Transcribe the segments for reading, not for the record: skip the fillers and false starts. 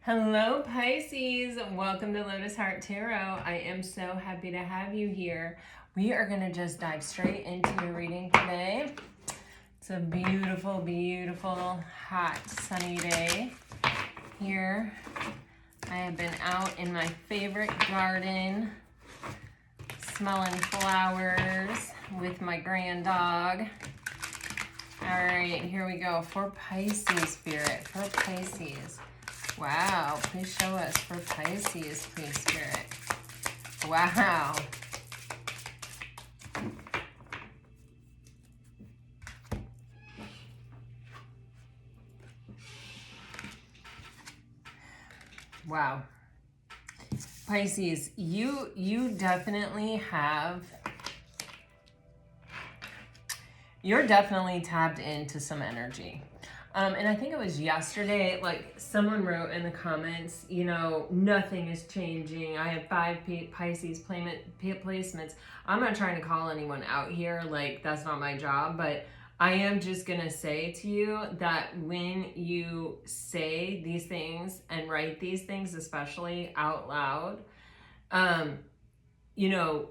Hello, Pisces. Welcome to Lotus Heart Tarot. I am so happy to have you here. We are going to just dive straight into your reading today. It's a beautiful, beautiful, hot, sunny day here. I have been out in my favorite garden, smelling flowers with my grand dog. All right, here we go. For Pisces, Spirit, for Pisces. Wow, please show us for Pisces, please, Spirit. Wow. Wow. Pisces, you definitely have, you're definitely tapped into some energy. And I think it was yesterday, like someone wrote in the comments, you know, nothing is changing. I have 5 Pisces placements. I'm not trying to call anyone out here. Like, that's not my job. But I am just going to say to you that when you say these things and write these things, especially out loud, you know,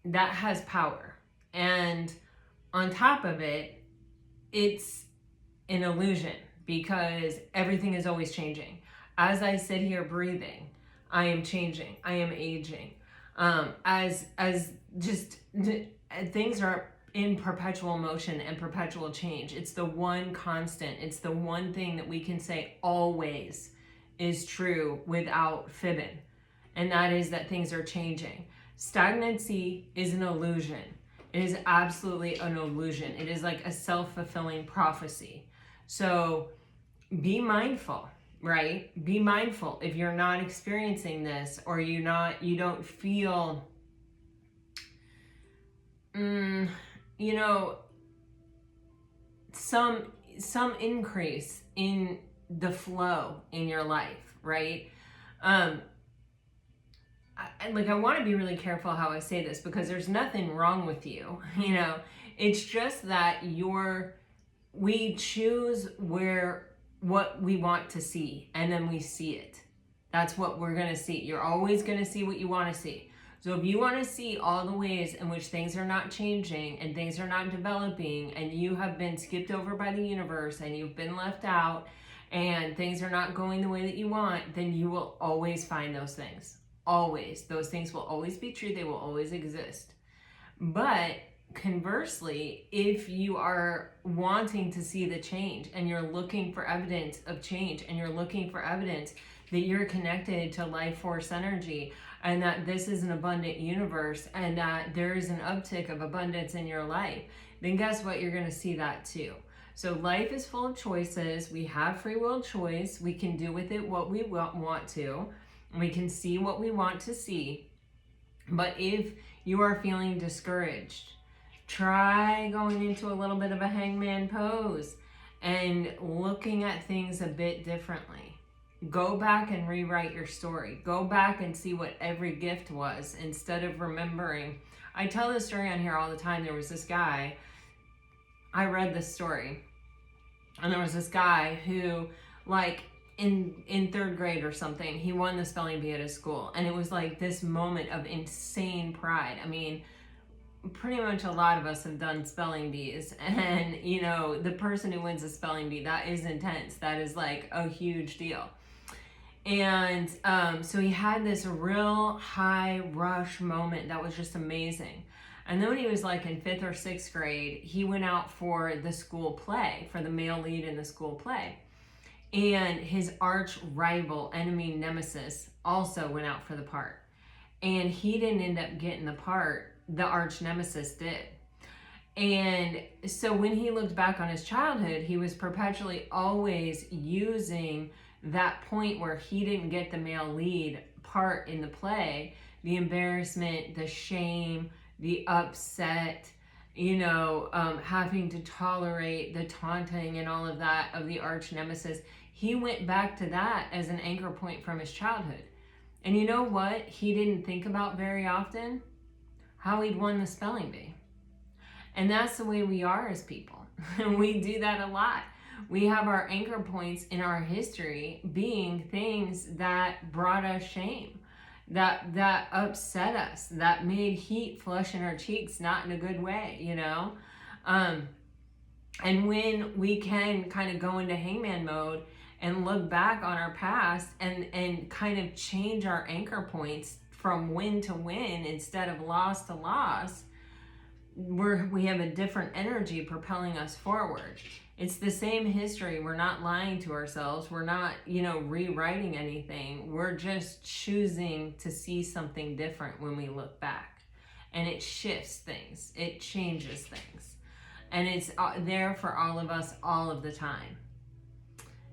that has power. And on top of it, it's an illusion because everything is always changing. As I sit here breathing, I am changing. I am aging. As just things are in perpetual motion and perpetual change. It's the one constant. It's the one thing that we can say always is true without fibbing. And that is that things are changing. Stagnancy is an illusion. It is absolutely an illusion. It is like a self-fulfilling prophecy. So be mindful, right? Be mindful if you're not experiencing this or you don't feel, you know, some increase in the flow in your life, right? I want to be really careful how I say this because there's nothing wrong with you, you know. It's just that we choose what we want to see, and then we see it. That's what we're going to see. You're always going to see what you want to see. So if you want to see all the ways in which things are not changing and things are not developing and you have been skipped over by the universe and you've been left out and things are not going the way that you want, then you will always find those things. Always. Those things will always be true. They will always exist. But conversely, if you are wanting to see the change and you're looking for evidence of change and you're looking for evidence that you're connected to life force energy and that this is an abundant universe and that there is an uptick of abundance in your life, then guess what? You're going to see that too. So life is full of choices. We have free will choice. We can do with it what we want to. We can see what we want to see. But if you are feeling discouraged, try going into a little bit of a hangman pose and looking at things a bit differently. Go back and rewrite your story. Go back and see what every gift was instead of remembering. I tell this story on here all the time. There was this guy, I read this story, and there was this guy who, like, in 3rd grade or something, he won the spelling bee at his school. And it was like this moment of insane pride. I mean, pretty much a lot of us have done spelling bees, and you know, the person who wins a spelling bee, that is intense. That is like a huge deal. And so he had this real high rush moment that was just amazing. And then when he was like in 5th or 6th grade, he went out for the school play, for the male lead in the school play. And his arch rival, enemy, nemesis also went out for the part. And he didn't end up getting the part, the arch nemesis did. And so when he looked back on his childhood, he was perpetually always using that point where he didn't get the male lead part in the play, the embarrassment, the shame, the upset, you know, having to tolerate the taunting and all of that of the arch nemesis. He went back to that as an anchor point from his childhood. And you know what he didn't think about very often? How he'd won the spelling bee. And that's the way we are as people. And we do that a lot. We have our anchor points in our history being things that brought us shame, that upset us, that made heat flush in our cheeks, not in a good way, you know? And when we can kind of go into hangman mode and look back on our past and kind of change our anchor points from win to win instead of loss to loss, we have a different energy propelling us forward. It's the same history. We're not lying to ourselves. We're not, rewriting anything. We're just choosing to see something different when we look back. And it shifts things. It changes things. And it's there for all of us all of the time.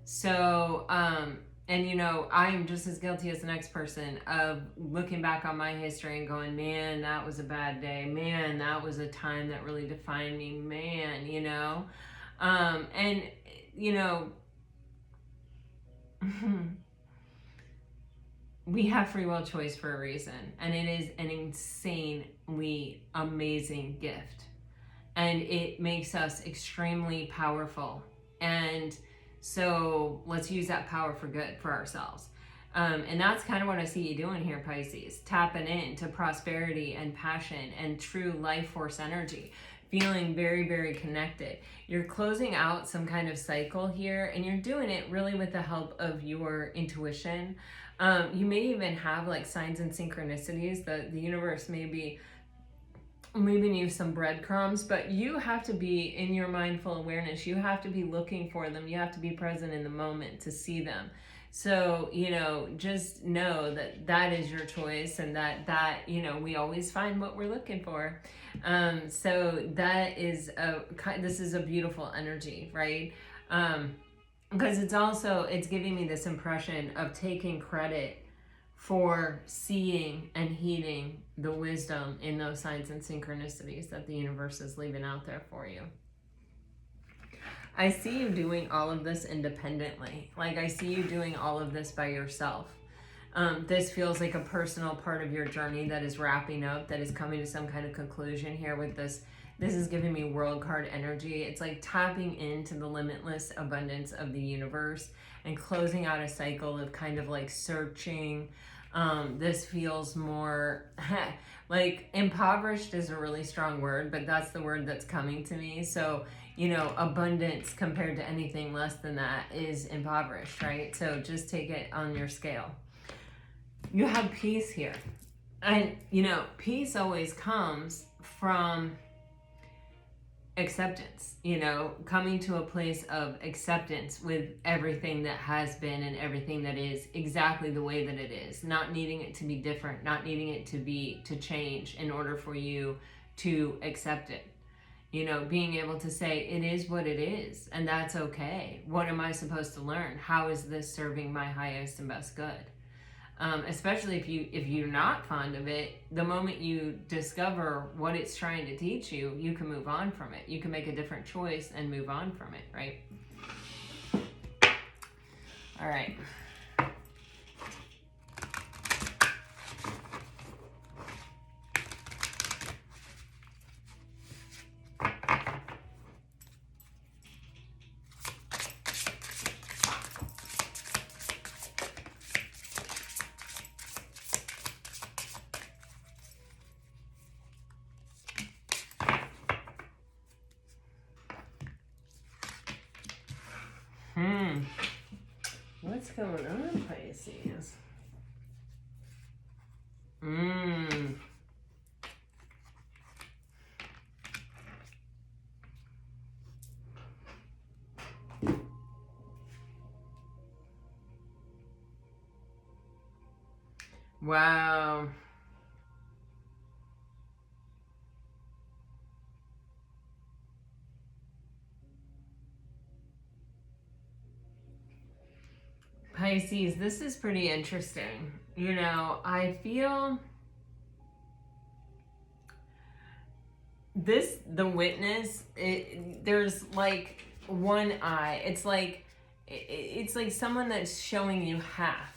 So, and I am just as guilty as the next person of looking back on my history and going, man, that was a bad day. Man, that was a time that really defined me. Man, we have free will choice for a reason. And it is an insanely amazing gift. And it makes us extremely powerful. And so let's use that power for good for ourselves. And that's kind of what I see you doing here, Pisces. Tapping into prosperity and passion and true life force energy. Feeling very, very connected. You're closing out some kind of cycle here, and you're doing it really with the help of your intuition. You may even have like signs and synchronicities that the universe may be leaving you some breadcrumbs, but you have to be in your mindful awareness. You have to be looking for them. You have to be present in the moment to see them. So, just know that is your choice, and that we always find what we're looking for. So that is this is a beautiful energy, right? Because it's giving me this impression of taking credit for seeing and heeding the wisdom in those signs and synchronicities that the universe is leaving out there for you. I see you doing all of this independently. Like, I see you doing all of this by yourself. This feels like a personal part of your journey that is wrapping up, that is coming to some kind of conclusion here with this. This is giving me world card energy. It's like tapping into the limitless abundance of the universe and closing out a cycle of kind of like searching. This feels more like impoverished is a really strong word, but that's the word that's coming to me. So, abundance compared to anything less than that is impoverished, right? So just take it on your scale. You have peace here. And, peace always comes from acceptance, coming to a place of acceptance with everything that has been and everything that is exactly the way that it is, not needing it to be different, not needing it to change in order for you to accept it. Being able to say it is what it is, and that's okay. What am I supposed to learn? How is this serving my highest and best good? Especially if you're not fond of it, the moment you discover what it's trying to teach you, you can move on from it. You can make a different choice and move on from it, right? All right. What's going on, Pisces? Wow. Pisces, this is pretty interesting. I feel the witness, there's like one eye. It's like someone that's showing you half,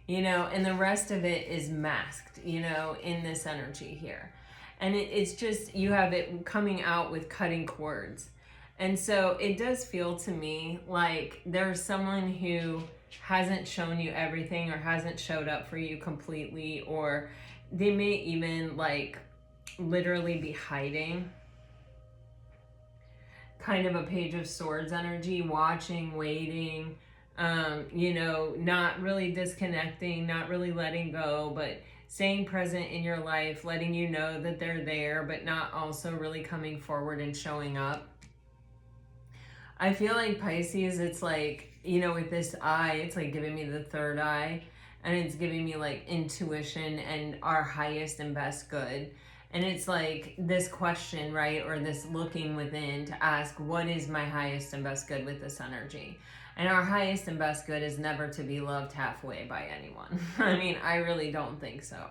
and the rest of it is masked, in this energy here. And it's just, you have it coming out with cutting cords. And so it does feel to me like there's someone who hasn't shown you everything or hasn't showed up for you completely, or they may even like literally be hiding. Kind of a Page of Swords energy, watching, waiting, you know, not really disconnecting, not really letting go, but staying present in your life, letting you know that they're there, but not also really coming forward and showing up. I feel like Pisces, it's like, you know, with this eye, it's like giving me the third eye, and it's giving me like intuition and our highest and best good. And it's like this question, right? Or this looking within to ask, what is my highest and best good with this energy? And our highest and best good is never to be loved halfway by anyone. I mean, I really don't think so.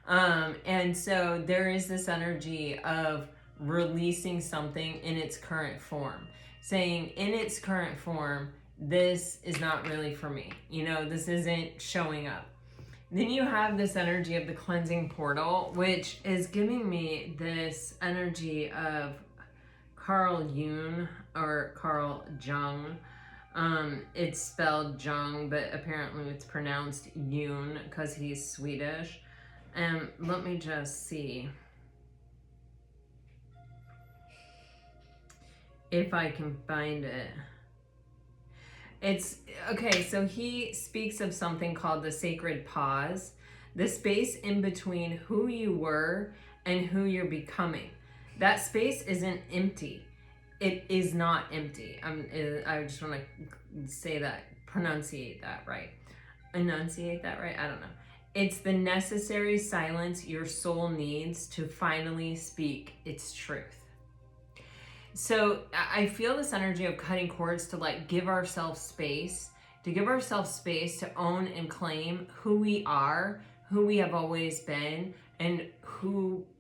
And so there is this energy of releasing something in its current form, saying in its current form, this is not really for me. You know, this isn't showing up. Then you have this energy of the cleansing portal, which is giving me this energy of Carl Jung or Carl Jung. It's spelled Jung, but apparently it's pronounced Jung because he's Swedish. And let me just see if I can find it. It's okay, so he speaks of something called the sacred pause, the space in between who you were and who you're becoming. That space isn't empty. It is not empty. I just want to say that, enunciate that right. I don't know. It's the necessary silence your soul needs to finally speak its truth. So I feel this energy of cutting cords to like give ourselves space, to own and claim who we are, who we have always been, and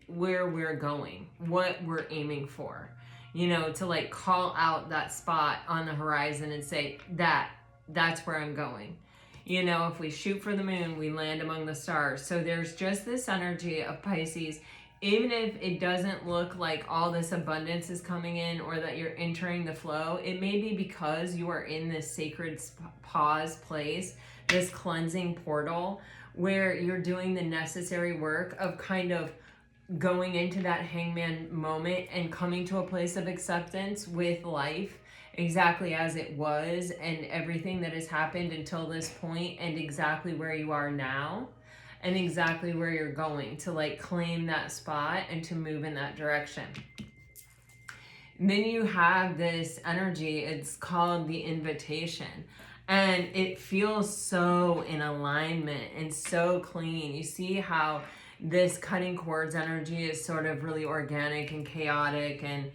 where we're going, what we're aiming for. You know, to like call out that spot on the horizon and say, that's where I'm going. You know, if we shoot for the moon, we land among the stars. So there's just this energy of Pisces. Even if it doesn't look like all this abundance is coming in or that you're entering the flow, it may be because you are in this sacred pause place, this cleansing portal, where you're doing the necessary work of kind of going into that hangman moment and coming to a place of acceptance with life exactly as it was and everything that has happened until this point and exactly where you are now. And exactly where you're going to like claim that spot and to move in that direction. And then you have this energy, it's called the invitation. And it feels so in alignment and so clean. You see how this cutting cords energy is sort of really organic and chaotic and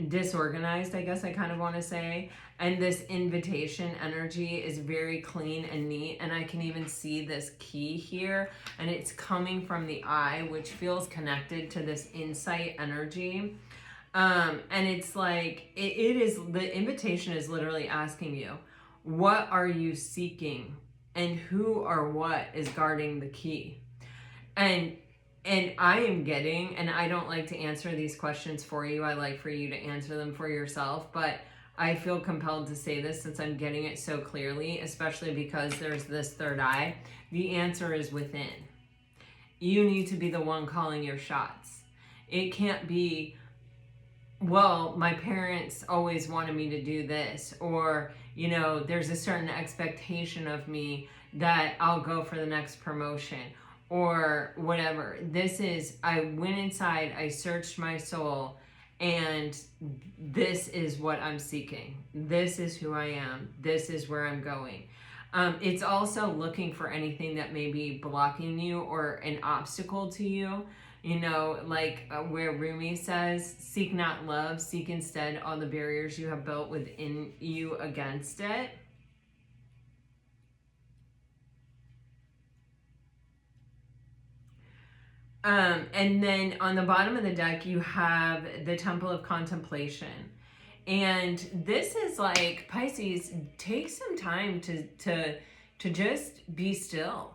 disorganized, I guess I kind of want to say. And this invitation energy is very clean and neat. And I can even see this key here. And it's coming from the eye, which feels connected to this insight energy. And it's like, the invitation is literally asking you, what are you seeking? And who or what is guarding the key? And I am getting, and I don't like to answer these questions for you. I like for you to answer them for yourself. But I feel compelled to say this since I'm getting it so clearly, especially because there's this third eye. The answer is within. You need to be the one calling your shots. It can't be, well, my parents always wanted me to do this, or, you know, there's a certain expectation of me that I'll go for the next promotion, or whatever. This is, I went inside, I searched my soul, and this is what I'm seeking. This is who I am. This is where I'm going. It's also looking for anything that may be blocking you or an obstacle to you. You know, like where Rumi says, seek not love, seek instead all the barriers you have built within you against it. And then on the bottom of the deck, you have the Temple of Contemplation. And this is like, Pisces, take some time to just be still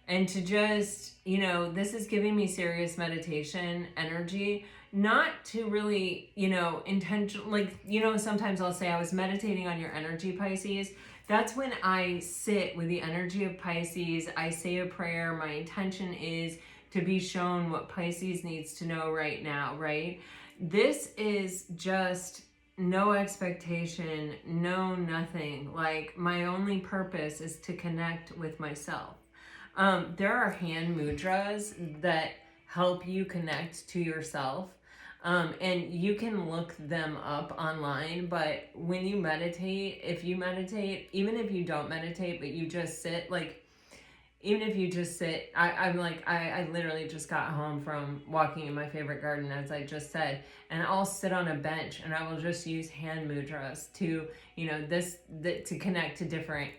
And to just, you know, this is giving me serious meditation energy, not to really, you know, intention, like, you know, sometimes I'll say I was meditating on your energy, Pisces. That's when I sit with the energy of Pisces. I say a prayer. My intention is to be shown what Pisces needs to know right now, right? This is just no expectation, no nothing. Like, my only purpose is to connect with myself. There are hand mudras that help you connect to yourself. And you can look them up online, but when you meditate, if you meditate, even if you don't meditate, but you just sit, like, even if you just sit, I literally just got home from walking in my favorite garden, as I just said, and I'll sit on a bench and I will just use hand mudras to, you know, to connect to different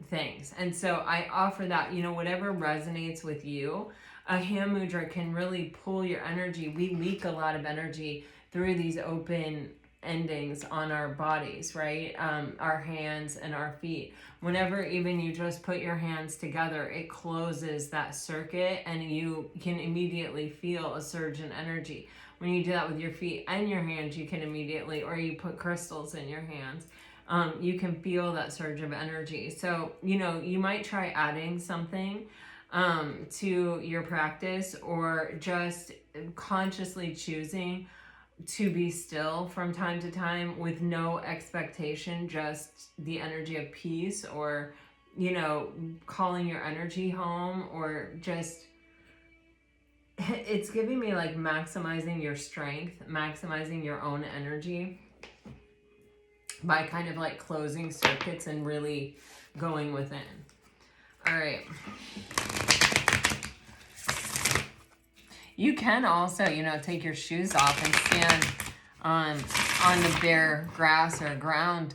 things. And so I offer that, you know, whatever resonates with you. A hand mudra can really pull your energy. We leak a lot of energy through these open endings on our bodies, right? Our hands and our feet. Whenever even you just put your hands together, it closes that circuit and you can immediately feel a surge in energy. When you do that with your feet and your hands, you can immediately, or you put crystals in your hands, you can feel that surge of energy. So, you know, you might try adding something to your practice, or just consciously choosing to be still from time to time with no expectation, just the energy of peace, or, you know, calling your energy home, or just, it's giving me like maximizing your strength, maximizing your own energy by kind of like closing circuits and really going within. All right. You can also, you know, take your shoes off and stand on the bare grass or ground.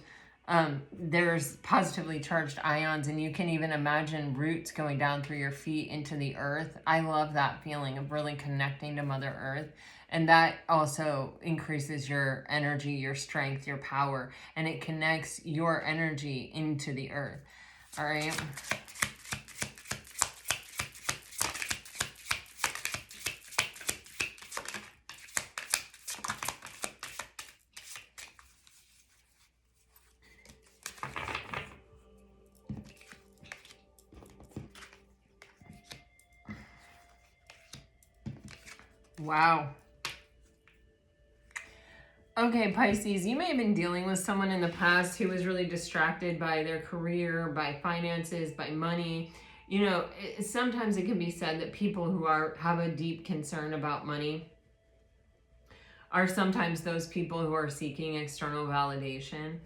There's positively charged ions, and you can even imagine roots going down through your feet into the earth. I love that feeling of really connecting to Mother Earth. And that also increases your energy, your strength, your power, and it connects your energy into the earth. All right. Wow. Okay, Pisces, you may have been dealing with someone in the past who was really distracted by their career, by finances, by money. You know, sometimes it can be said that people who have a deep concern about money are sometimes those people who are seeking external validation.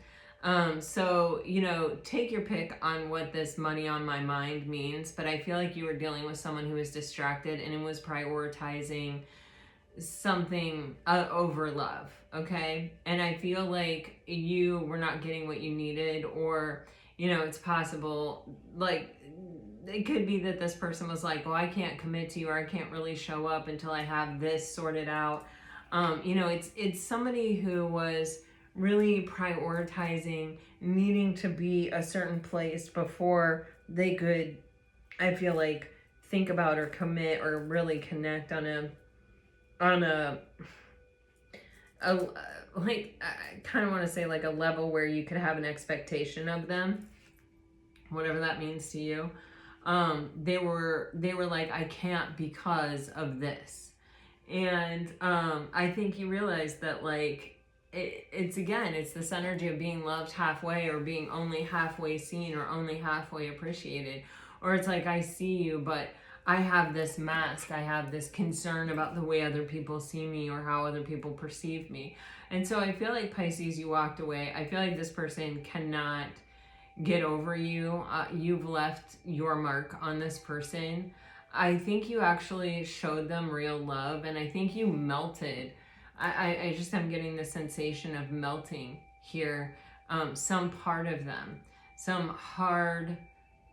So, you know, take your pick on what this money on my mind means, but I feel like you were dealing with someone who was distracted and was prioritizing something over love, okay? And I feel like you were not getting what you needed, or, you know, it's possible, like, it could be that this person was like, well, I can't commit to you, or I can't really show up until I have this sorted out. You know, it's somebody who was really prioritizing needing to be a certain place before they could, I feel like, think about or commit or really connect on a like, I kind of want to say like a level where you could have an expectation of them, whatever that means to you. They were like, I can't because of this. And I think you realize that, like, it's this energy of being loved halfway, or being only halfway seen, or only halfway appreciated. Or it's like, I see you, but I have this mask. I have this concern about the way other people see me, or how other people perceive me. And so I feel like, Pisces, you walked away. I feel like this person cannot get over you. You've left your mark on this person. I think you actually showed them real love, and I think you melted. I just am getting the sensation of melting here. Some part of them, some hard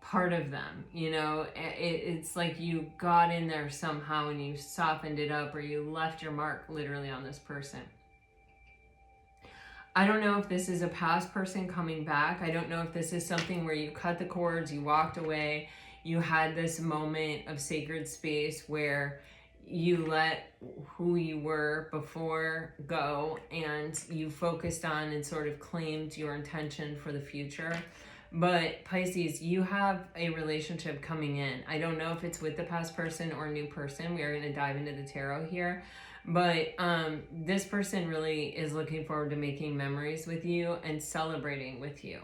part of them, you know, it's like you got in there somehow and you softened it up, or you left your mark literally on this person. I don't know if this is a past person coming back. I don't know if this is something where you cut the cords, you walked away, you had this moment of sacred space where you let who you were before go, and you focused on and sort of claimed your intention for the future. But Pisces, you have a relationship coming in. I don't know if it's with the past person or a new person. We are going to dive into the tarot here. But this person really is looking forward to making memories with you and celebrating with you.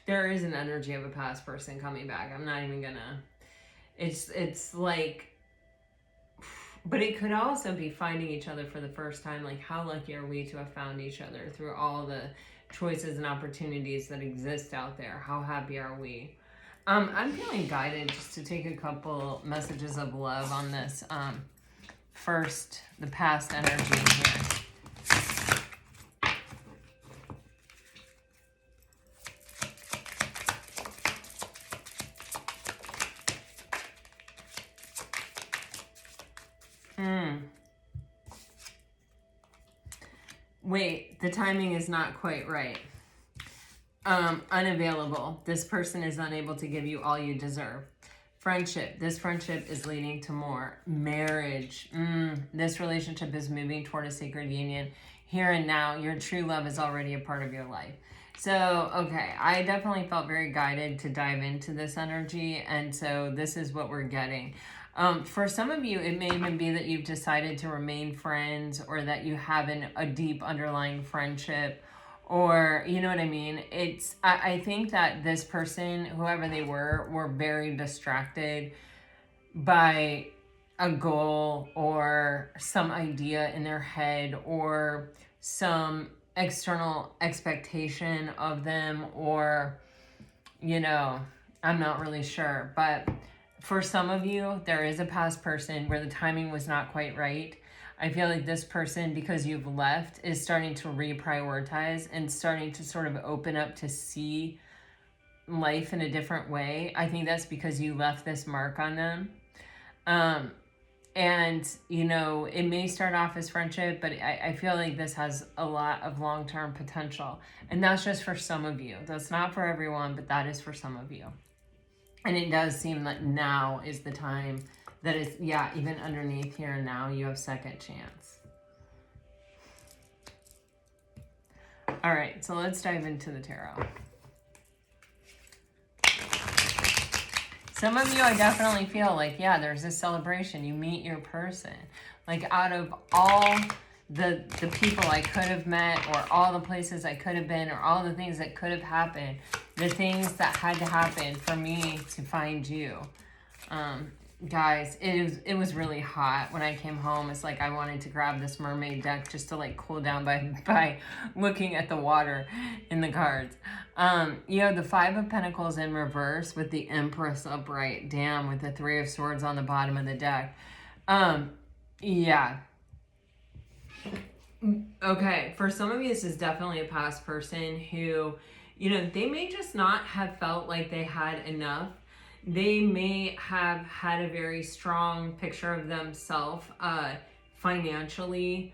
There is an energy of a past person coming back. I'm not even gonna... It's like... But it could also be finding each other for the first time. Like, how lucky are we to have found each other through all the choices and opportunities that exist out there? How happy are we? I'm feeling guided just to take a couple messages of love on this. First, the past energy here. Wait, the timing is not quite right. Unavailable. This person is unable to give you all you deserve. Friendship. This friendship is leading to more. Marriage. This relationship is moving toward a sacred union. Here and now, your true love is already a part of your life. So, okay, I definitely felt very guided to dive into this energy, and so this is what we're getting. For some of you, it may even be that you've decided to remain friends, or that you have a deep underlying friendship, or you know what I mean? I think that this person, whoever they were very distracted by a goal or some idea in their head, or some external expectation of them, or, you know, I'm not really sure. But for some of you, there is a past person where the timing was not quite right. I feel like this person, because you've left, is starting to reprioritize and starting to sort of open up to see life in a different way. I think that's because you left this mark on them. And, you know, it may start off as friendship, but I feel like this has a lot of long-term potential. And that's just for some of you. That's not for everyone, but that is for some of you. And it does seem that now is the time that is, yeah, even underneath here and now, you have second chance. All right, so let's dive into the tarot. Some of you, I definitely feel like, yeah, there's this celebration. You meet your person. Like, out of all the people I could have met, or all the places I could have been, or all the things that could have happened, the things that had to happen for me to find you. Guys, it was really hot when I came home. It's like I wanted to grab this mermaid deck just to like cool down by looking at the water in the cards. You have the Five of Pentacles in reverse with the Empress upright. Damn, with the Three of Swords on the bottom of the deck. Yeah. Okay, for some of you, this is definitely a past person who, you know, they may just not have felt like they had enough. They may have had a very strong picture of themselves, financially,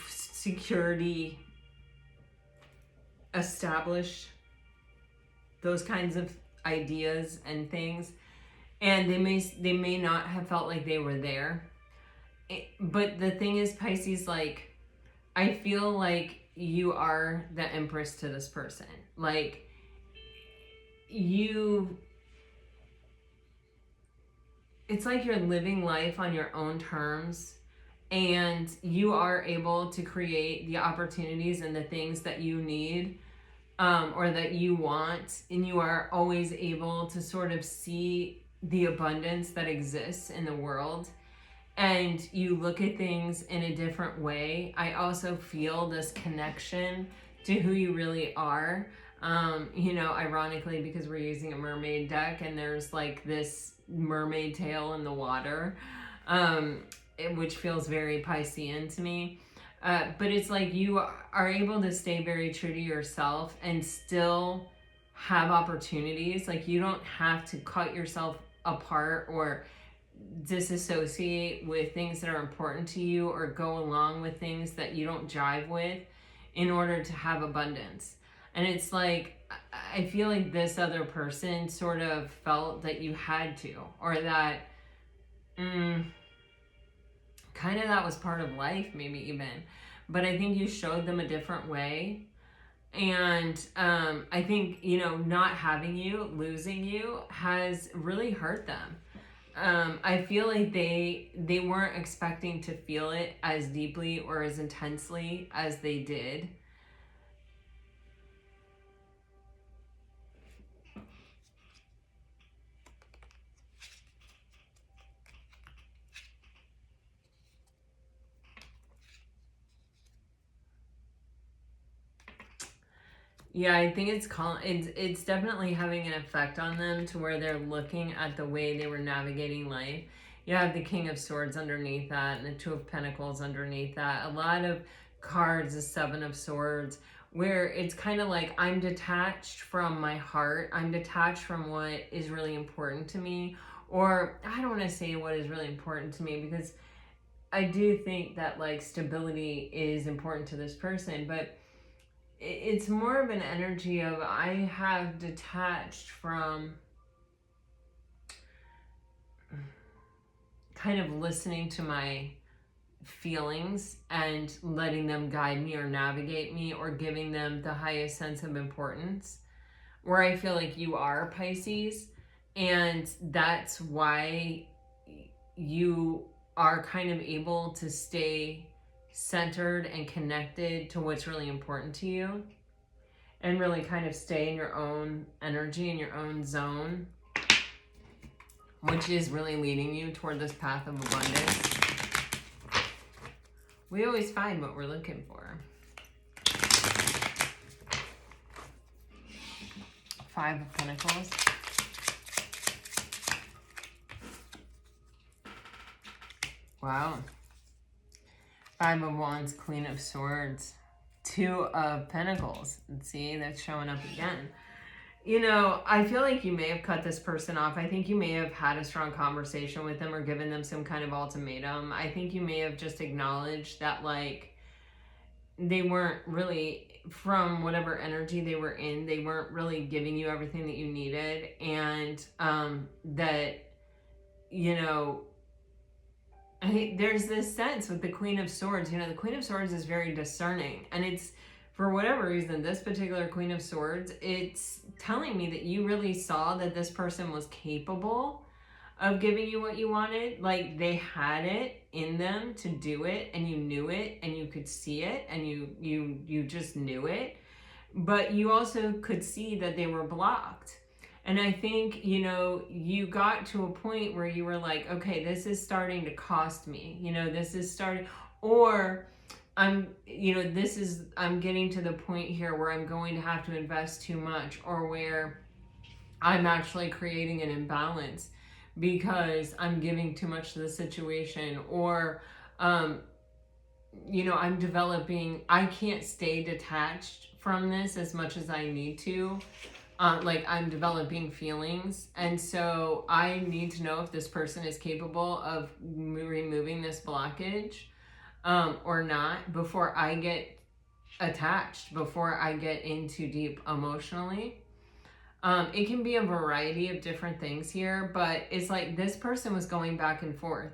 security, established, those kinds of ideas and things. And they may not have felt like they were there. But the thing is, Pisces, like, I feel like you are the Empress to this person. Like, it's like you're living life on your own terms, and you are able to create the opportunities and the things that you need, or that you want, and you are always able to sort of see the abundance that exists in the world, and you look at things in a different way. I also feel this connection to who you really are. You know, ironically, because we're using a mermaid deck and there's like this mermaid tail in the water, which feels very Piscean to me. But it's like you are able to stay very true to yourself and still have opportunities. Like, you don't have to cut yourself apart or disassociate with things that are important to you, or go along with things that you don't jive with in order to have abundance. And it's like, I feel like this other person sort of felt that you had to, or that kind of that was part of life, maybe even. But I think you showed them a different way. And I think, you know, not having you, losing you, has really hurt them. I feel like they weren't expecting to feel it as deeply or as intensely as they did. Yeah, I think it's definitely having an effect on them to where they're looking at the way they were navigating life. You have the King of Swords underneath that and the Two of Pentacles underneath that. A lot of cards, the Seven of Swords, where it's kind of like I'm detached from my heart. I'm detached from what is really important to me. Or I don't want to say what is really important to me, because I do think that like stability is important to this person, but it's more of an energy of I have detached from kind of listening to my feelings and letting them guide me or navigate me or giving them the highest sense of importance, where I feel like you are Pisces, and that's why you are kind of able to stay centered and connected to what's really important to you, and really kind of stay in your own energy, in your own zone, which is really leading you toward this path of abundance. We always find what we're looking for. Five of Pentacles. Wow. Five of Wands, Queen of Swords, Two of Pentacles. And see, that's showing up again. You know, I feel like you may have cut this person off. I think you may have had a strong conversation with them or given them some kind of ultimatum. I think you may have just acknowledged that, like, they weren't really, from whatever energy they were in, they weren't really giving you everything that you needed. And that, you know, there's this sense with the Queen of Swords. You know, the Queen of Swords is very discerning, and it's, for whatever reason, this particular Queen of Swords, it's telling me that you really saw that this person was capable of giving you what you wanted. Like, they had it in them to do it, and you knew it, and you could see it, and you just knew it. But you also could see that they were blocked. And I think, you know, you got to a point where you were like, okay, this is starting to cost me. You know, this is starting, or I'm getting to the point here where I'm going to have to invest too much, or where I'm actually creating an imbalance because I'm giving too much to the situation, or, you know, I can't stay detached from this as much as I need to. Like, I'm developing feelings, and so I need to know if this person is capable of removing this blockage or not, before I get attached, before I get in too deep emotionally. It can be a variety of different things here, but it's like this person was going back and forth,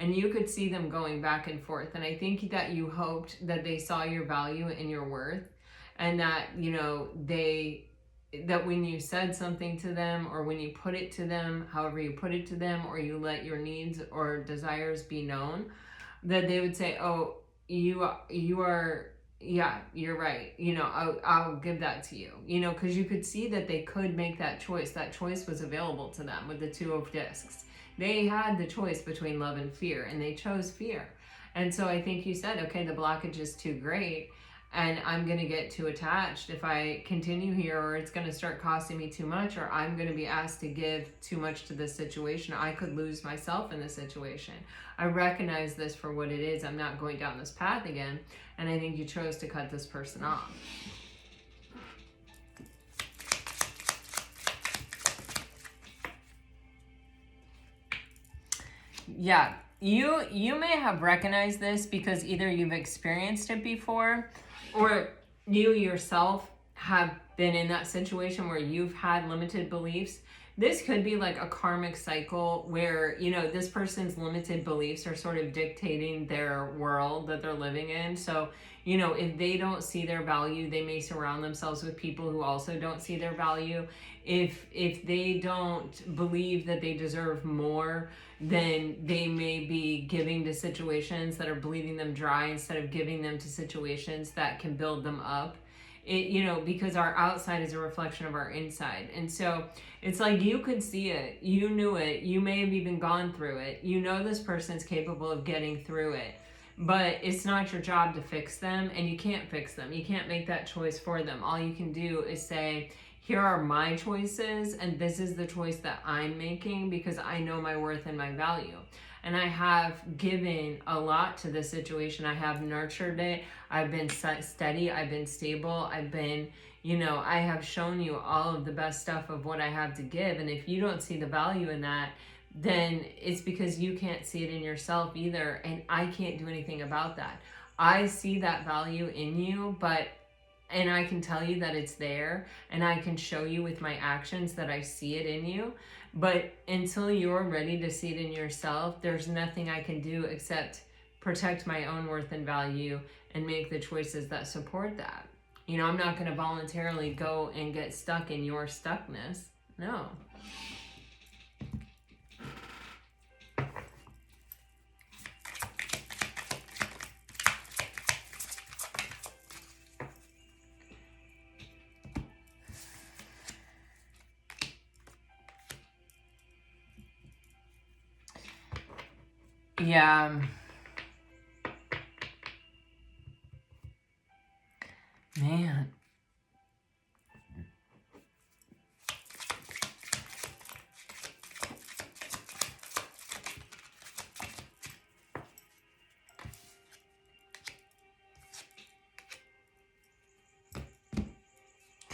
and you could see them going back and forth. And I think that you hoped that they saw your value and your worth, and that, you know, that when you said something to them, or when you put it to them, however you put it to them, or you let your needs or desires be known, that they would say, oh, you are, yeah, you're right. You know, I'll give that to you, you know, because you could see that they could make that choice. That choice was available to them with the Two of Discs. They had the choice between love and fear, and they chose fear. And so I think you said, okay, the blockage is too great, and I'm going to get too attached if I continue here, or it's going to start costing me too much, or I'm going to be asked to give too much to this situation. I could lose myself in this situation. I recognize this for what it is. I'm not going down this path again. And I think you chose to cut this person off. Yeah, you may have recognized this because either you've experienced it before, or you yourself have been in that situation where you've had limited beliefs, this could be like a karmic cycle where, you know, this person's limited beliefs are sort of dictating their world that they're living in. So, you know, if they don't see their value, they may surround themselves with people who also don't see their value. If they don't believe that they deserve more, then they may be giving to situations that are bleeding them dry instead of giving them to situations that can build them up. You know, because our outside is a reflection of our inside. And so it's like, you could see it, you knew it, you may have even gone through it, you know this person's capable of getting through it, but it's not your job to fix them, and you can't fix them. You can't make that choice for them. All you can do is say, here are my choices, and this is the choice that I'm making because I know my worth and my value. And I have given a lot to this situation. I have nurtured it. I've been steady. I've been stable. I've been, you know, I have shown you all of the best stuff of what I have to give. And if you don't see the value in that, then it's because you can't see it in yourself either. And I can't do anything about that. I see that value in you, and I can tell you that it's there, and I can show you with my actions that I see it in you. But until you're ready to see it in yourself, there's nothing I can do except protect my own worth and value and make the choices that support that. You know, I'm not going to voluntarily go and get stuck in your stuckness. No. Yeah. Man.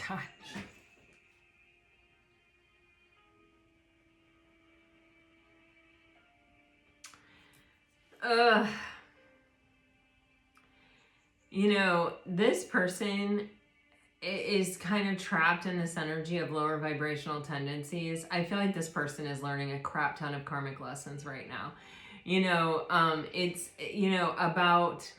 Gosh. You know, this person is kind of trapped in this energy of lower vibrational tendencies. I feel like this person is learning a crap ton of karmic lessons right now. You know, it's, you know, about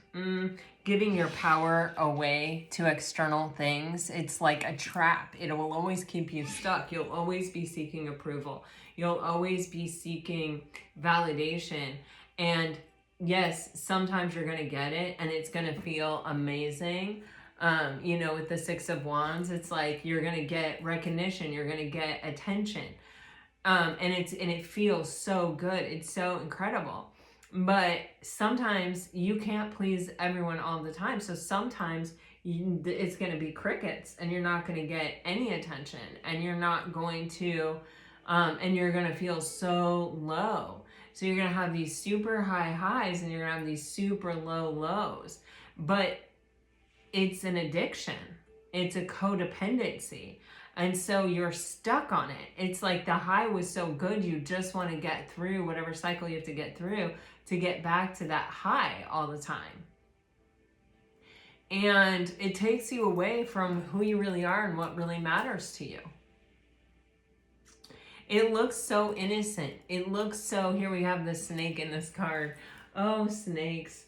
giving your power away to external things. It's like a trap. It will always keep you stuck. You'll always be seeking approval. You'll always be seeking validation. And yes, sometimes you're going to get it and it's going to feel amazing. You know, with the Six of Wands, it's like you're going to get recognition, you're going to get attention. And it feels so good. It's so incredible. But sometimes you can't please everyone all the time. So sometimes it's going to be crickets and you're not going to get any attention, and you're not going to, and you're going to feel so low. So you're going to have these super high highs and you're going to have these super low lows. But it's an addiction. It's a codependency. And so you're stuck on it. It's like the high was so good, you just want to get through whatever cycle you have to get through to get back to that high all the time. And it takes you away from who you really are and what really matters to you. It looks so innocent. It looks so, here we have the snake in this card. Oh, snakes.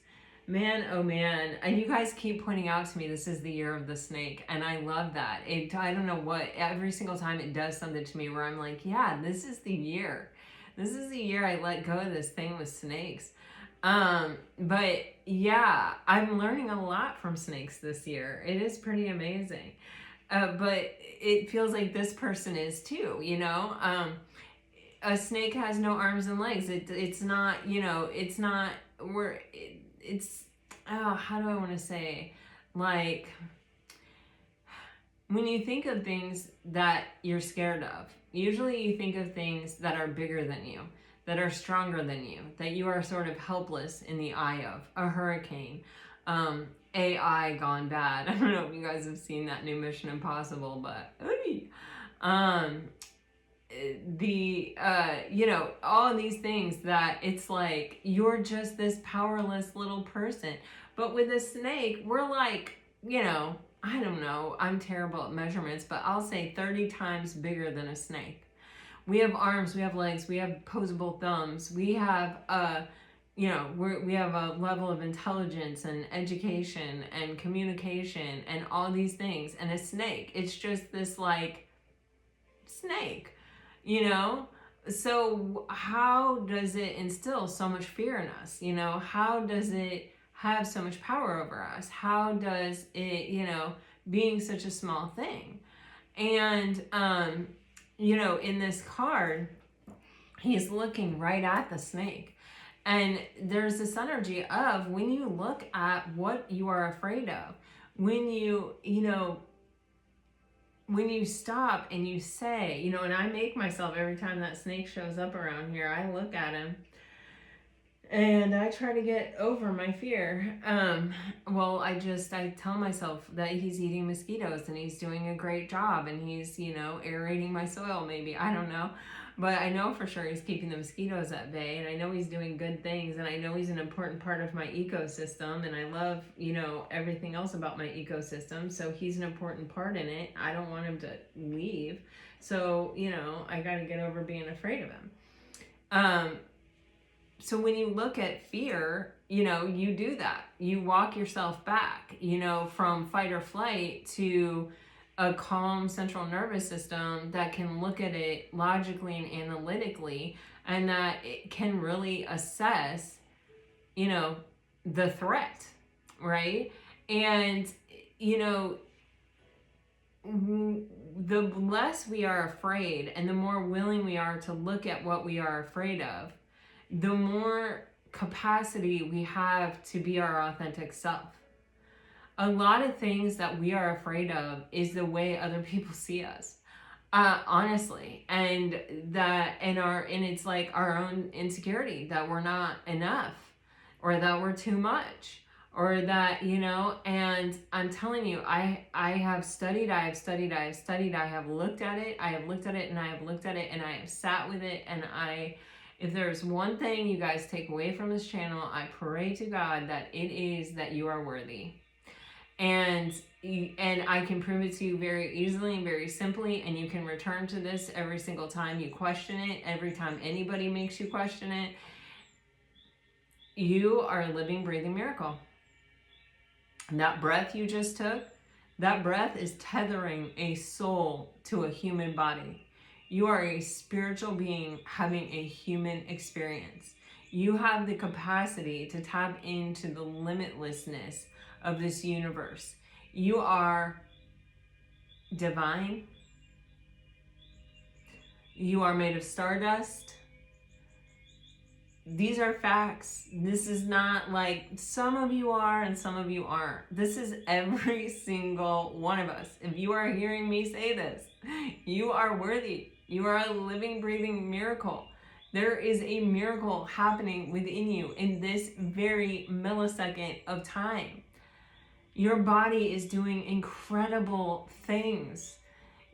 Man, oh man. And you guys keep pointing out to me this is the year of the snake. And I love that. I don't know what, every single time it does something to me where I'm like, yeah, this is the year. This is the year I let go of this thing with snakes. But yeah, I'm learning a lot from snakes this year. It is pretty amazing. But it feels like this person is too, you know? A snake has no arms and legs. It's not, you know, it's not, how do I want to say, like, when you think of things that you're scared of, usually you think of things that are bigger than you, that are stronger than you, that you are sort of helpless in the eye of. A hurricane, AI gone bad. I don't know if you guys have seen that new Mission Impossible, but you know, all of these things that it's like you're just this powerless little person. But with a snake, we're like, you know, I don't know, I'm terrible at measurements, but I'll say 30 times bigger than a snake. We have arms, we have legs, we have opposable thumbs, we have we have a level of intelligence and education and communication and all these things. And a snake, it's just this like snake, you know? So how does it instill so much fear in us? You know, how does it have so much power over us? How does it, being such a small thing? And, in this card, he's looking right at the snake. And there's this energy of when you look at what you are afraid of, when when you stop and you say, and I make myself, every time that snake shows up around here, I look at him and I try to get over my fear. I tell myself that he's eating mosquitoes and he's doing a great job and he's, aerating my soil, maybe, I don't know. But I know for sure he's keeping the mosquitoes at bay, and I know he's doing good things, and I know he's an important part of my ecosystem, and I love, everything else about my ecosystem. So he's an important part in it. I don't want him to leave. So, I got to get over being afraid of him. So when you look at fear, you do that. You walk yourself back, from fight or flight to a calm central nervous system that can look at it logically and analytically, and that it can really assess, the threat, right? And, the less we are afraid and the more willing we are to look at what we are afraid of, the more capacity we have to be our authentic self. A lot of things that we are afraid of is the way other people see us, honestly, and it's like our own insecurity that we're not enough, or that we're too much, or that, and I'm telling you, I have studied, I have looked at it, and I have looked at it, and I have sat with it, and if there's one thing you guys take away from this channel, I pray to God that it is that you are worthy. And I can prove it to you very easily and very simply, and you can return to this every single time you question it, every time anybody makes you question it. You are a living, breathing miracle. And that breath you just took, that breath is tethering a soul to a human body. You are a spiritual being having a human experience. You have the capacity to tap into the limitlessness of this universe. You are divine. You are made of stardust. These are facts. This is not like some of you are and some of you aren't. This is every single one of us. If you are hearing me say this, you are worthy. You are a living, breathing miracle. There is a miracle happening within you in this very millisecond of time. Your body is doing incredible things.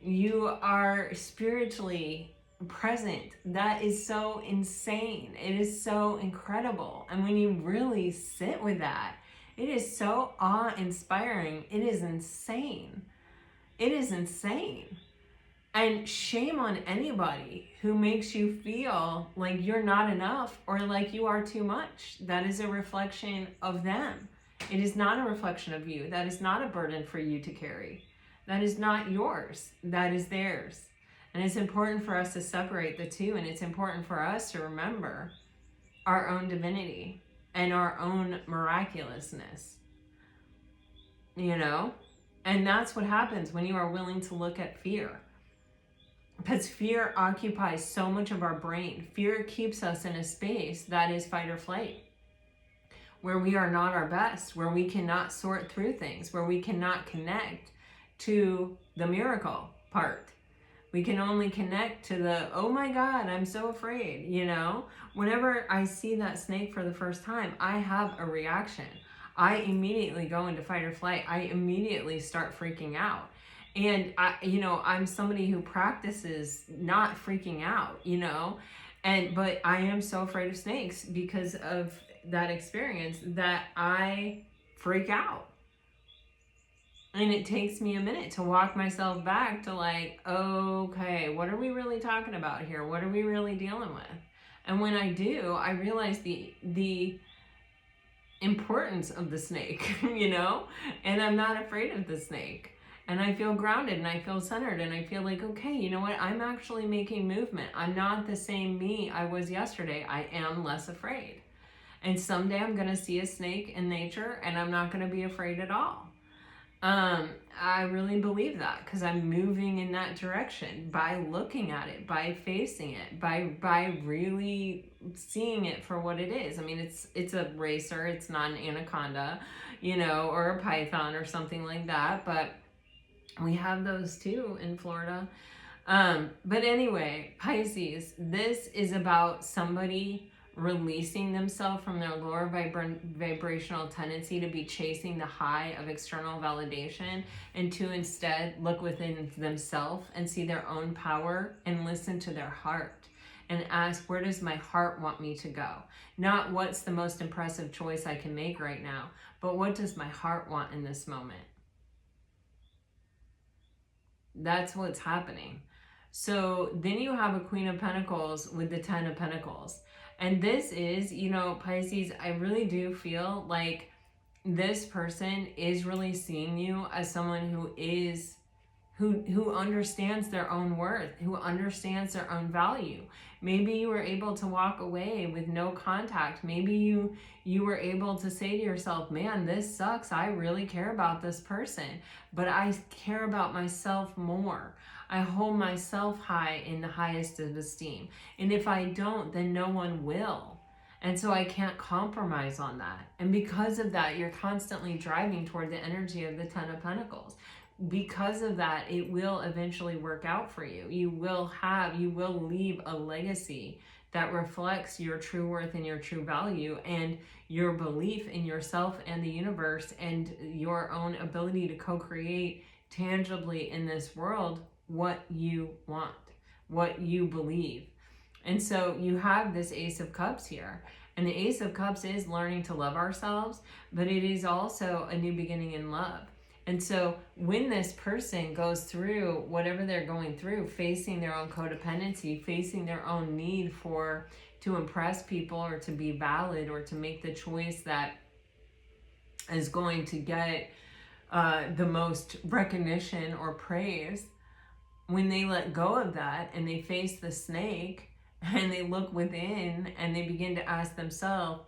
You are spiritually present. That is so insane. It is so incredible. And when you really sit with that, it is so awe-inspiring. It is insane. It is insane. And shame on anybody who makes you feel like you're not enough or like you are too much. That is a reflection of them. It is not a reflection of you. That is not a burden for you to carry. That is not yours. That is theirs. And it's important for us to separate the two, and it's important for us to remember our own divinity and our own miraculousness. And that's what happens when you are willing to look at fear. Because fear occupies so much of our brain. Fear keeps us in a space that is fight or flight, where we are not our best, where we cannot sort through things, where we cannot connect to the miracle part. We can only connect to the, oh my God, I'm so afraid, Whenever I see that snake for the first time, I have a reaction. I immediately go into fight or flight. I immediately start freaking out. And I'm somebody who practices not freaking out, but I am so afraid of snakes because of that experience that I freak out. And it takes me a minute to walk myself back to like, okay, what are we really talking about here? What are we really dealing with? And when I do, I realize the importance of the snake, and I'm not afraid of the snake. And I feel grounded and I feel centered and I feel like, okay, you know what? I'm actually making movement. I'm not the same me I was yesterday. I am less afraid. And someday I'm going to see a snake in nature and I'm not going to be afraid at all. I really believe that because I'm moving in that direction by looking at it, by facing it, by really seeing it for what it is. I mean, it's a racer, it's not an anaconda, or a python or something like that, but we have those too in Florida. But anyway, Pisces, this is about somebody releasing themselves from their lower vibrational tendency to be chasing the high of external validation and to instead look within themselves and see their own power and listen to their heart and ask, where does my heart want me to go? Not what's the most impressive choice I can make right now, but what does my heart want in this moment? That's what's happening. So then you have a Queen of Pentacles with the 10 of Pentacles. And this is, Pisces, I really do feel like this person is really seeing you as someone who understands their own worth, who understands their own value. Maybe you were able to walk away with no contact. Maybe you were able to say to yourself, man, this sucks. I really care about this person, but I care about myself more. I hold myself high in the highest of esteem. And if I don't, then no one will. And so I can't compromise on that. And because of that, you're constantly driving toward the energy of the 10 of Pentacles. Because of that, it will eventually work out for you. You will leave a legacy that reflects your true worth and your true value and your belief in yourself and the universe and your own ability to co-create tangibly in this world what you want, what you believe. And so you have this Ace of Cups here. And the Ace of Cups is learning to love ourselves, but it is also a new beginning in love. And so when this person goes through whatever they're going through, facing their own codependency, facing their own need to impress people or to be valid or to make the choice that is going to get the most recognition or praise, when they let go of that and they face the snake and they look within and they begin to ask themselves,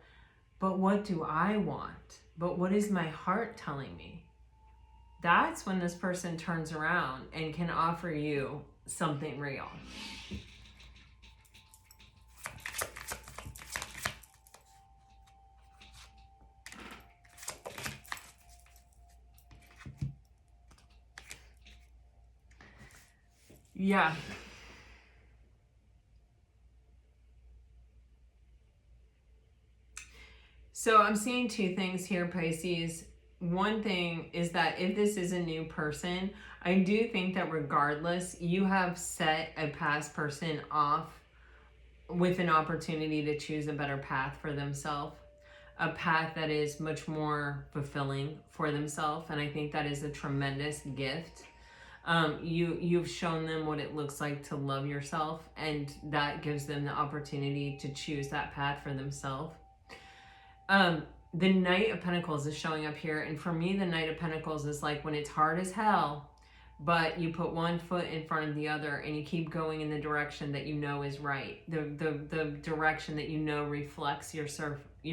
but what do I want? But what is my heart telling me? That's when this person turns around and can offer you something real. Yeah. So I'm seeing two things here, Pisces. One thing is that if this is a new person, I do think that regardless, you have set a past person off with an opportunity to choose a better path for themselves, a path that is much more fulfilling for themselves. And I think that is a tremendous gift. You've shown them what it looks like to love yourself, and that gives them the opportunity to choose that path for themselves. The Knight of Pentacles is showing up here, and for me, the Knight of Pentacles is like when it's hard as hell, but you put one foot in front of the other and you keep going in the direction that you know is right, the direction that you know reflects your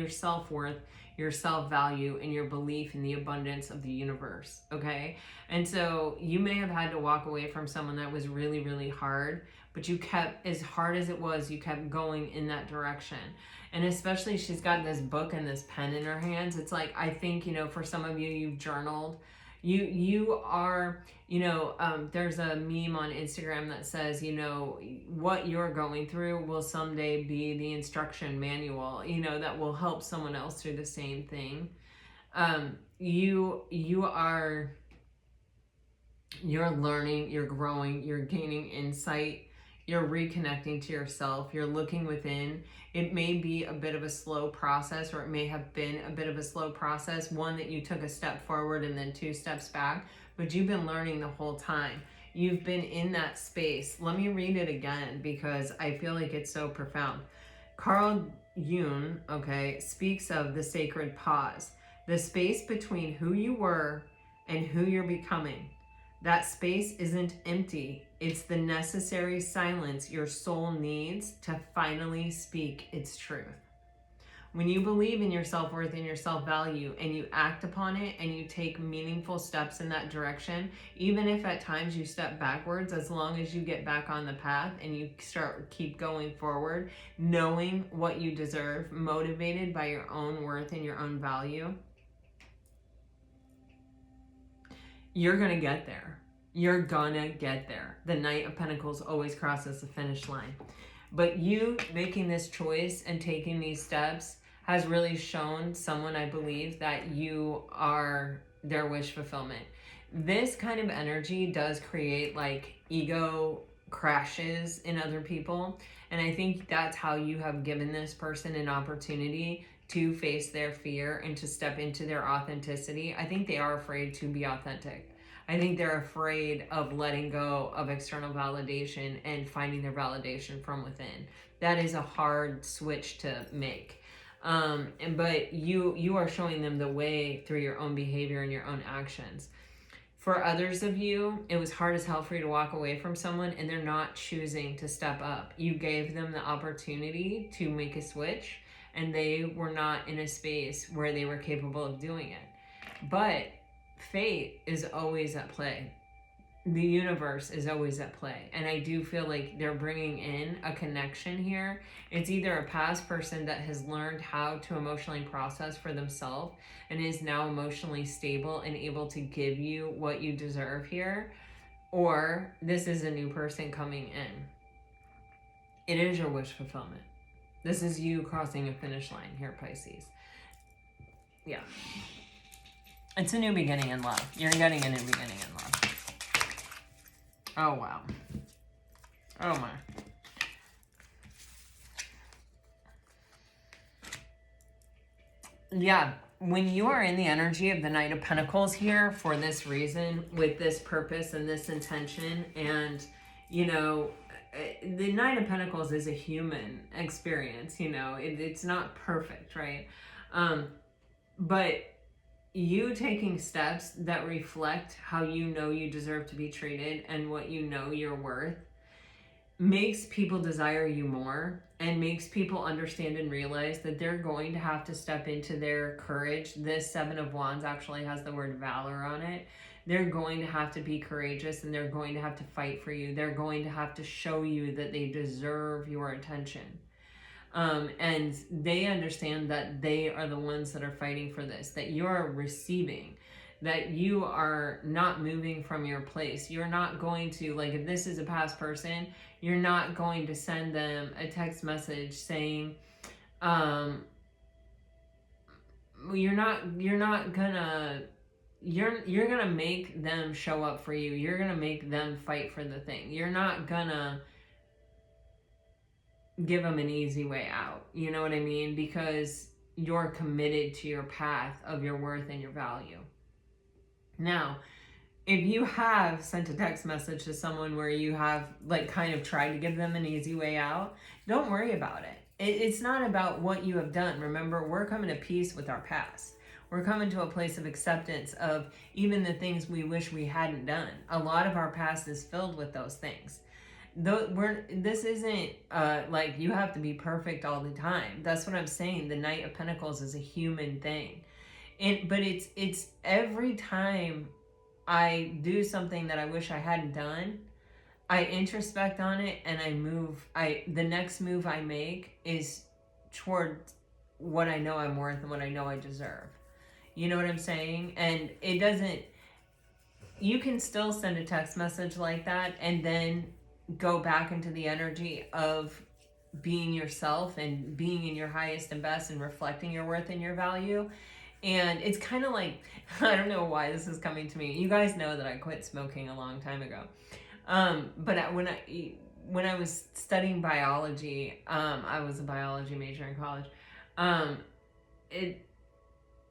self-worth, your self-value, and your belief in the abundance of the universe, okay? And so you may have had to walk away from someone that was really, really hard, but you kept, as hard as it was, you kept going in that direction. And especially she's got this book and this pen in her hands. It's like, I think, for some of you, you've journaled. You are, there's a meme on Instagram that says, what you're going through will someday be the instruction manual, that will help someone else through the same thing. You're learning, you're growing, you're gaining insight You're reconnecting to yourself. You're looking within. It may be a bit of a slow process, or it may have been a bit of a slow process. One that you took a step forward and then 2 steps back, but you've been learning the whole time. You've been in that space. Let me read it again because I feel like it's so profound. Carl Jung, okay, speaks of the sacred pause, the space between who you were and who you're becoming. That space isn't empty. It's the necessary silence your soul needs to finally speak its truth. When you believe in your self-worth and your self-value and you act upon it and you take meaningful steps in that direction, even if at times you step backwards, as long as you get back on the path and you keep going forward, knowing what you deserve, motivated by your own worth and your own value, you're going to get there. You're gonna get there. The Knight of Pentacles always crosses the finish line. But you making this choice and taking these steps has really shown someone, I believe, that you are their wish fulfillment. This kind of energy does create like ego crashes in other people. And I think that's how you have given this person an opportunity to face their fear and to step into their authenticity. I think they are afraid to be authentic. I think they're afraid of letting go of external validation and finding their validation from within. That is a hard switch to make. But you are showing them the way through your own behavior and your own actions. For others of you, it was hard as hell for you to walk away from someone and they're not choosing to step up. You gave them the opportunity to make a switch and they were not in a space where they were capable of doing it. But fate is always at play. The universe is always at play. And I do feel like they're bringing in a connection here. It's either a past person that has learned how to emotionally process for themselves and is now emotionally stable and able to give you what you deserve here, or this is a new person coming in. It is your wish fulfillment. This is you crossing a finish line here, Pisces. Yeah. It's a new beginning in love. You're getting a new beginning in love. Oh, wow. Oh, my. Yeah, when you are in the energy of the Knight of Pentacles here for this reason, with this purpose and this intention, and, you know, the Knight of Pentacles is a human experience, you know, it's not perfect, right? But you taking steps that reflect how you know you deserve to be treated and what you know you're worth makes people desire you more and makes people understand and realize that they're going to have to step into their courage. This 7 of Wands actually has the word valor on it. They're going to have to be courageous and they're going to have to fight for you. They're going to have to show you that they deserve your attention. And they understand that they are the ones that are fighting for this, that you're receiving, that you are not moving from your place. You're not going to, like, if this is a past person, you're not going to send them a text message saying, you're gonna make them show up for you. You're gonna make them fight for the thing. You're not gonna give them an easy way out. You know what I mean? Because you're committed to your path of your worth and your value. Now, if you have sent a text message to someone where you have like kind of tried to give them an easy way out, don't worry about it. It's not about what you have done. Remember, we're coming to peace with our past. We're coming to a place of acceptance of even the things we wish we hadn't done. A lot of our past is filled with those things. This isn't like you have to be perfect all the time. That's what I'm saying. The Knight of Pentacles is a human thing. But it's every time I do something that I wish I hadn't done, I introspect on it and I move. The next move I make is toward what I know I'm worth and what I know I deserve. You know what I'm saying? And it doesn't, you can still send a text message like that and then go back into the energy of being yourself and being in your highest and best and reflecting your worth and your value. And it's kind of like, I don't know why this is coming to me. You guys know that I quit smoking a long time ago. But when I was studying biology, I was a biology major in college. Um,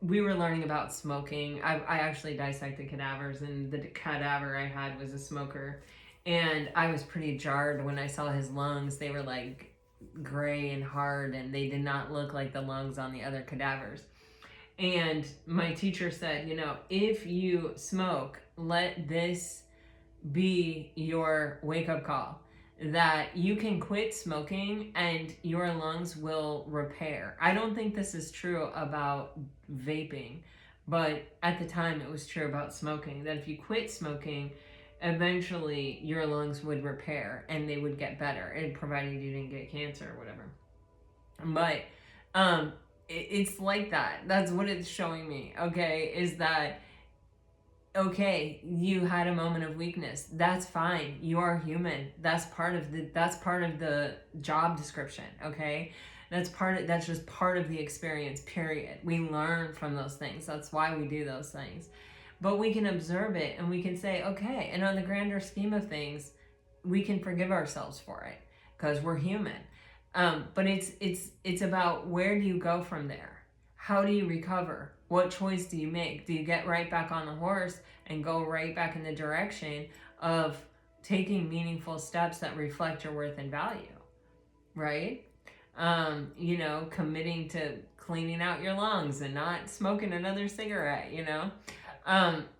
we were learning about smoking. I actually dissected cadavers, and the cadaver I had was a smoker. And I was pretty jarred when I saw his lungs. They were like gray and hard, and they did not look like the lungs on the other cadavers. And my teacher said, if you smoke, let this be your wake-up call, that you can quit smoking and your lungs will repair. I don't think this is true about vaping, but at the time it was true about smoking, that if you quit smoking, eventually your lungs would repair and they would get better, and provided you didn't get cancer or whatever. But it's like that. That's what it's showing me, okay, is that okay, you had a moment of weakness. That's fine. You are human. That's part of the job description, okay? That's just part of the experience, period. We learn from those things. That's why we do those things. But we can observe it and we can say, okay, and on the grander scheme of things, we can forgive ourselves for it because we're human. But it's about, where do you go from there? How do you recover? What choice do you make? Do you get right back on the horse and go right back in the direction of taking meaningful steps that reflect your worth and value, right? Committing to cleaning out your lungs and not smoking another cigarette,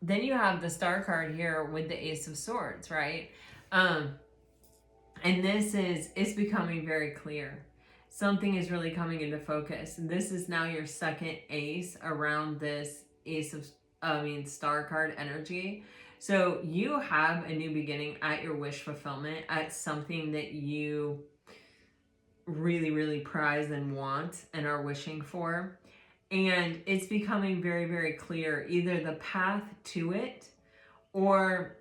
Then you have the star card here with the Ace of Swords, right? And it's becoming very clear. Something is really coming into focus. This is now your second ace around this star card energy. So you have a new beginning at your wish fulfillment, at something that you really, really prize and want and are wishing for. And it's becoming very, very clear, either the path to it or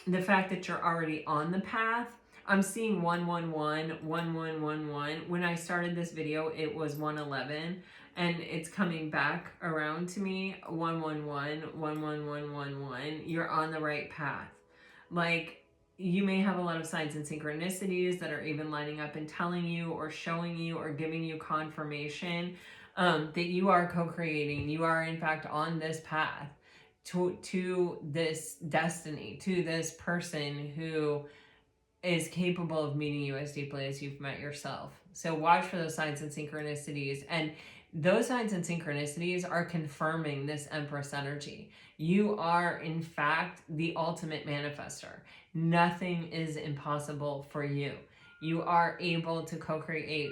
the fact that you're already on the path. I'm seeing 111, 1111. When I started this video, it was 111, and it's coming back around to me, 111, 11111. You're on the right path. Like, you may have a lot of signs and synchronicities that are even lining up and telling you or showing you or giving you confirmation that you are co-creating. You are, in fact, on this path to this destiny, to this person who is capable of meeting you as deeply as you've met yourself. So watch for those signs and synchronicities. And those signs and synchronicities are confirming this Empress energy. You are, in fact, the ultimate manifester. Nothing is impossible for you. You are able to co-create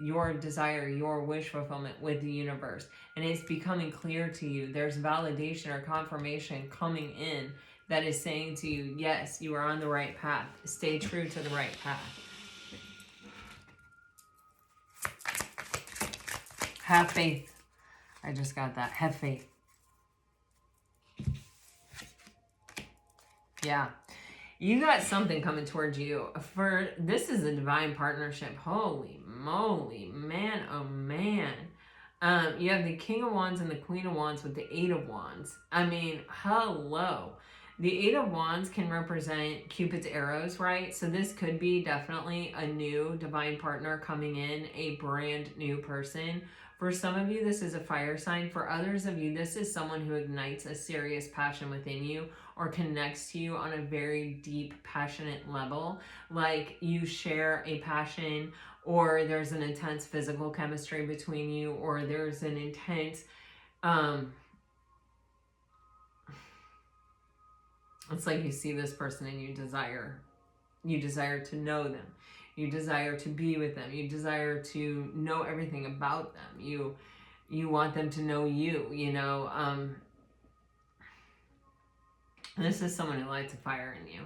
your desire, your wish fulfillment with the universe. And it's becoming clear to you. There's validation or confirmation coming in that is saying to you, yes, you are on the right path. Stay true to the right path. Have faith. I just got that. Have faith. Yeah. You got something coming towards you. This is a divine partnership. Holy moly, man, oh man. You have the King of Wands and the Queen of Wands with the Eight of Wands. I mean, hello. The Eight of Wands can represent Cupid's arrows, right? So this could be definitely a new divine partner coming in, a brand new person. For some of you, this is a fire sign. For others of you, this is someone who ignites a serious passion within you or connects to you on a very deep, passionate level. Like you share a passion, or there's an intense physical chemistry between you, or there's an intense, it's like you see this person and you desire to know them. You desire to be with them. You desire to know everything about them. You want them to know you, This is someone who lights a fire in you.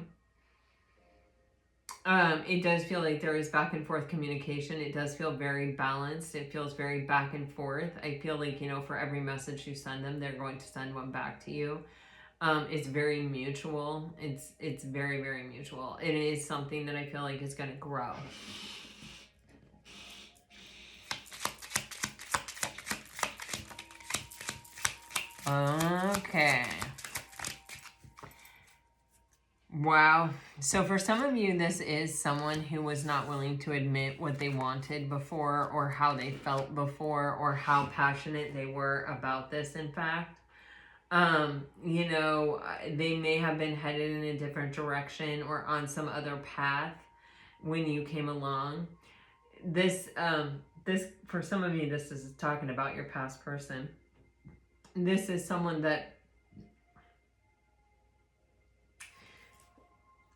It does feel like there is back and forth communication. It does feel very balanced. It feels very back and forth. I feel like, for every message you send them, they're going to send one back to you. It's very mutual. It's very, very mutual. It is something that I feel like is going to grow. Okay. Wow. So for some of you, this is someone who was not willing to admit what they wanted before, or how they felt before, or how passionate they were about this, in fact. You know, they may have been headed in a different direction or on some other path when you came along. This, for some of you, this is talking about your past person. This is someone that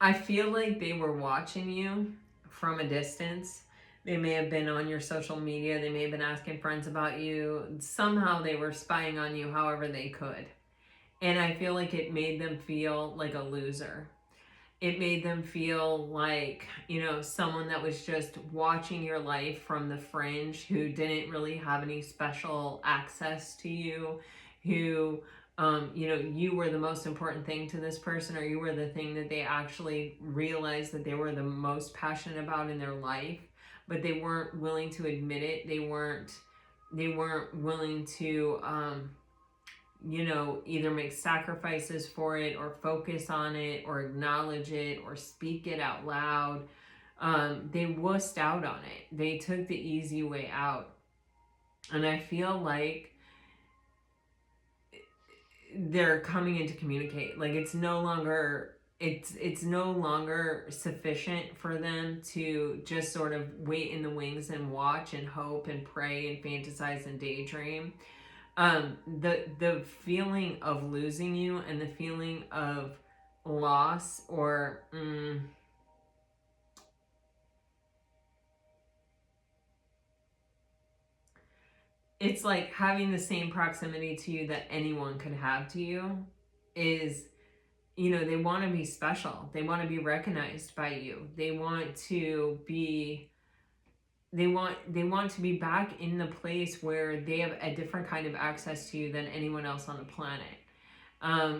I feel like they were watching you from a distance. They may have been on your social media. They may have been asking friends about you. Somehow they were spying on you however they could. And I feel like it made them feel like a loser. It made them feel like, you know, someone that was just watching your life from the fringe, who didn't really have any special access to you, who, you know, you were the most important thing to this person, or you were the thing that they actually realized that they were the most passionate about in their life, but they weren't willing to admit it. They weren't willing to, you know, either make sacrifices for it, or focus on it, or acknowledge it, or speak it out loud. They wussed out on it. They took the easy way out. And I feel like they're coming in to communicate. Like it's no longer sufficient for them to just sort of wait in the wings and watch and hope and pray and fantasize and daydream. The feeling of losing you and the feeling of loss, or it's like having the same proximity to you that anyone could have to you, is, you know, they want to be special. They want to be recognized by you. They want to be to be back in the place where they have a different kind of access to you than anyone else on the planet.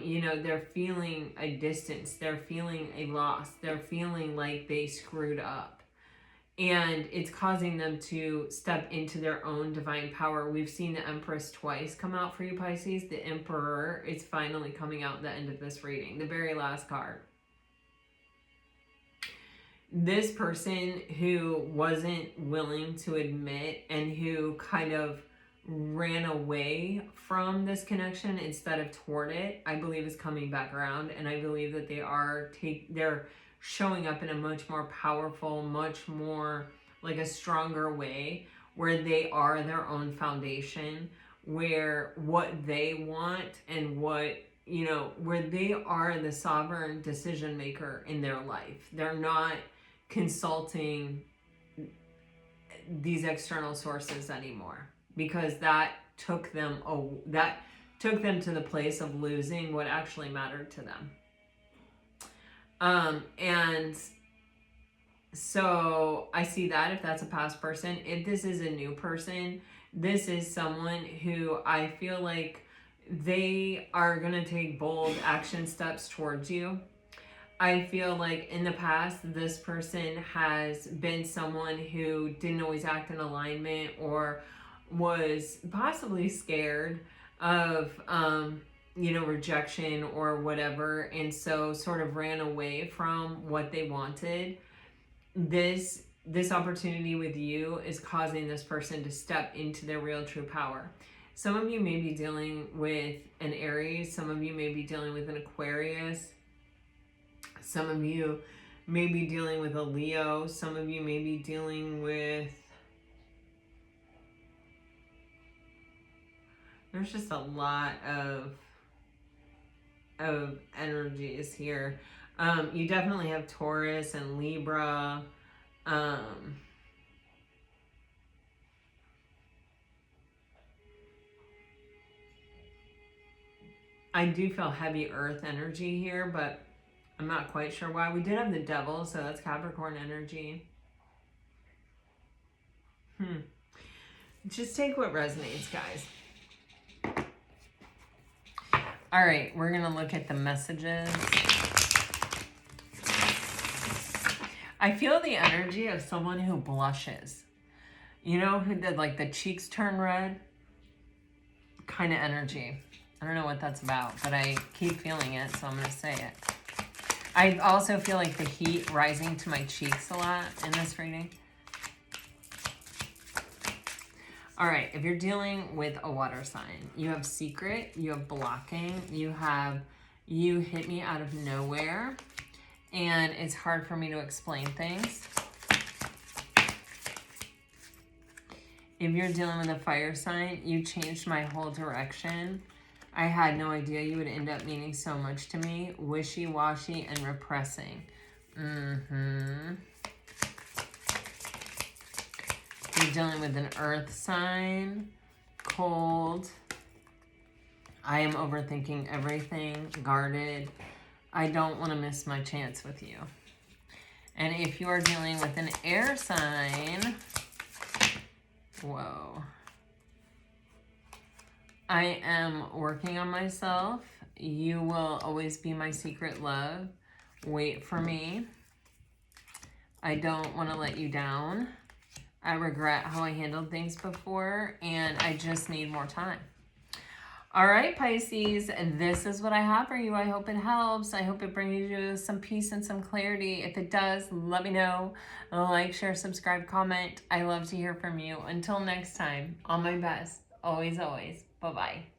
You know, they're feeling a distance. They're feeling a loss. They're feeling like they screwed up. And it's causing them to step into their own divine power. We've seen the Empress twice come out for you, Pisces. The Emperor is finally coming out at the end of this reading. The very last card. This person who wasn't willing to admit and who kind of ran away from this connection instead of toward it, I believe is coming back around. And I believe that they're showing up in a much more powerful, much more like a stronger way, where they are their own foundation, where what they want and what, you know, where they are the sovereign decision maker in their life. They're not consulting these external sources anymore, because that took them to the place of losing what actually mattered to them. And so I see that if that's a past person. If this is a new person, this is someone who I feel like they are going to take bold action steps towards you. I feel like in the past, this person has been someone who didn't always act in alignment, or was possibly scared of, you know, rejection or whatever, and so sort of ran away from what they wanted. This opportunity with you is causing this person to step into their real true power. Some of you may be dealing with an Aries. Some of you may be dealing with an Aquarius. Some of you may be dealing with a Leo. Some of you may be dealing with... There's just a lot of energies here. You definitely have Taurus and Libra. I do feel heavy earth energy here, but I'm not quite sure why. We did have the devil, so that's Capricorn energy. Just take what resonates, guys. All right, we're going to look at the messages. I feel the energy of someone who blushes. You know, who did like the cheeks turn red kind of energy. I don't know what that's about, but I keep feeling it, so I'm going to say it. I also feel like the heat rising to my cheeks a lot in this reading. All right, if you're dealing with a water sign, you have secret, you have blocking, you hit me out of nowhere, and it's hard for me to explain things. If you're dealing with a fire sign, you changed my whole direction. I had no idea you would end up meaning so much to me. Wishy-washy and repressing. You're dealing with an earth sign. Cold. I am overthinking everything. Guarded. I don't want to miss my chance with you. And if you are dealing with an air sign... Whoa. I am working on myself. You will always be my secret love. Wait for me. I don't want to let you down. I regret how I handled things before, and I just need more time. All right, Pisces, this is what I have for you. I hope it helps. I hope it brings you some peace and some clarity. If it does, let me know. Like, share, subscribe, comment. I love to hear from you. Until next time, all my best. Always, always. Bye-bye.